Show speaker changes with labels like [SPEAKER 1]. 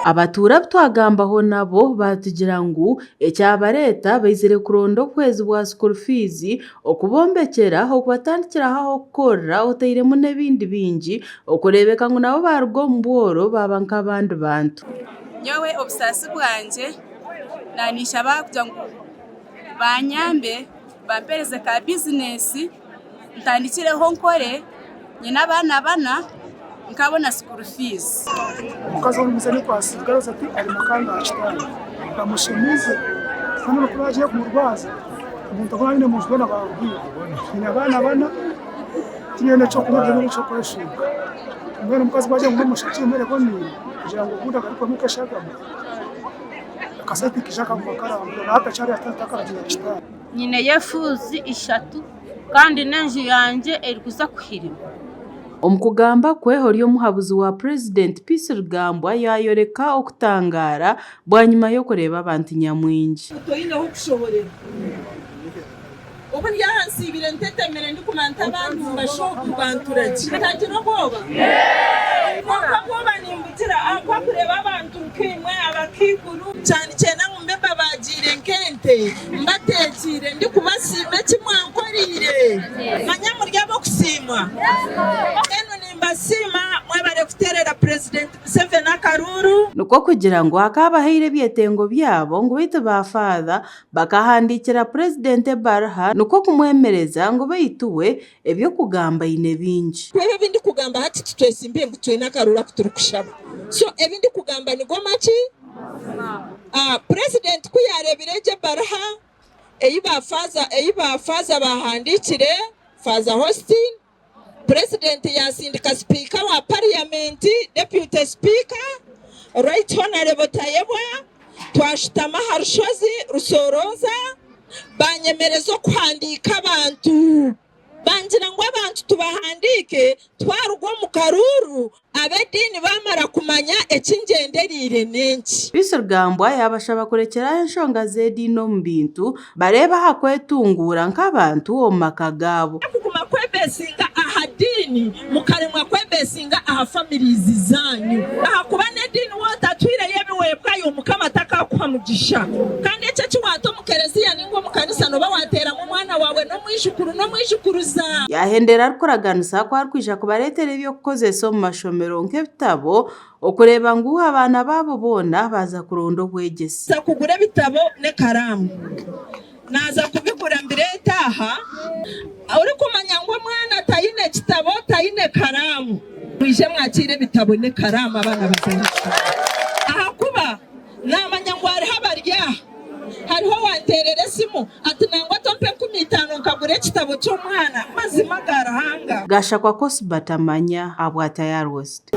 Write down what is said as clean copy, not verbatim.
[SPEAKER 1] abatura twagambaho nabo batugira ngu ekyabareta baizire kuronda okwezi bwa school fees okubombekera okubatandikiraho aho kukorera otairemu n'ebindi bingi okurebeka ngu nabo baruga omu bworo baba nk'abandi bantu.
[SPEAKER 2] Nyowe obusasi bwanje nanisha kugira ngu banyambe bampereze ka bizinesi ntandikireho nkore nyina abana bana nkabona school fees.
[SPEAKER 3] Mukazi w'umusani kwasigara ati ari makanga ashitani bamushimize kandi ko bagiye kumurwaza umuntu abona nyine mujwe n'ababwiye ni abana bana tinyene cyo kumurya n'icyo kweshuka mbere mukazi bagiye mu mushaki mbere ko ni kugira ngo gunda ariko mukashagamo akasati kishaka mu karamba hata cyari atatakagira ashitani
[SPEAKER 4] nyine yefuzi ishatu kandi nenji yanje eri kuza kuhirima.
[SPEAKER 1] Omukugamba kwe horiyo muhabuzi wa President Peace Rugambwa yayoreka okutangara bwanyuma yo kureba abantu nyamwingi.
[SPEAKER 5] Toyineho kushoborera ubu yahansibire ntetemere ndi kumanta abantu mbashoka banturage ntagira boba bwoba nimbutira akwa kureba abantu nkimwe abakikuru cyane cyane ngumbe babagire nkente mbatekire ndi kubasime kimwankorire manyamurya bo kusimwa eno nimbasima mwebare kuterera President Museveni Karuru
[SPEAKER 1] nuko kugira ngo akabahire byetengo byabo ngo bite bafadha bakahandikira President Barha nuko kumwemereza ngo bayituwe ebyo kugamba ine bingi
[SPEAKER 5] kwebe bindi kugamba hati tutwese impembu twena Karura kuturukushaba so ebindi kugamba ni gomaki President kuyarebireje Barha eyibafaza bahandikire faza hosting President yasindika speaker wa parliament deputy speaker right honorable Tayebwa twashitama harushozi rusoroza banyemerezo kwandika abantu bangira ngo abantu tubahandike twarugwa mu Karuru abedini bamara kumanya ekingenderire nenki.
[SPEAKER 1] Peace Rugambwa yabashaba kurekera enshonga zedino mu bintu bareba hakwetungura nk'abantu omu maka gabo
[SPEAKER 5] kuguma kwebesinga ahadini mukaremwa kwebesinga aha families zanyu aha kuba nedini wotatwire yebiwebwayo mukama takakuha mugisha kandi ecyo kiwato mukereziya ningo mukanisa no bawatera mu mwana wawe no mwishikuruza
[SPEAKER 1] yahendera arikuraganisa ko arikwisha kubaretera ebyo kukozesa mu mashomero nk'ebitabo okureba ngu abana babo bona baza kuronda obwegesi
[SPEAKER 5] kugura bitabo ne karamu naza kubigura mbireta aha uri kumanya ngo mwana tayine kitabo tayine karamu mwije mwakire bitabo ne karamu abana bazandika aha kuba namanya ngo ari habarya hariho wanterere simu ati nangwa tompe 15 nkagure kitabo cy'umwana mazima garahanga
[SPEAKER 1] gasha kwa kosi batamanya abwata ya roast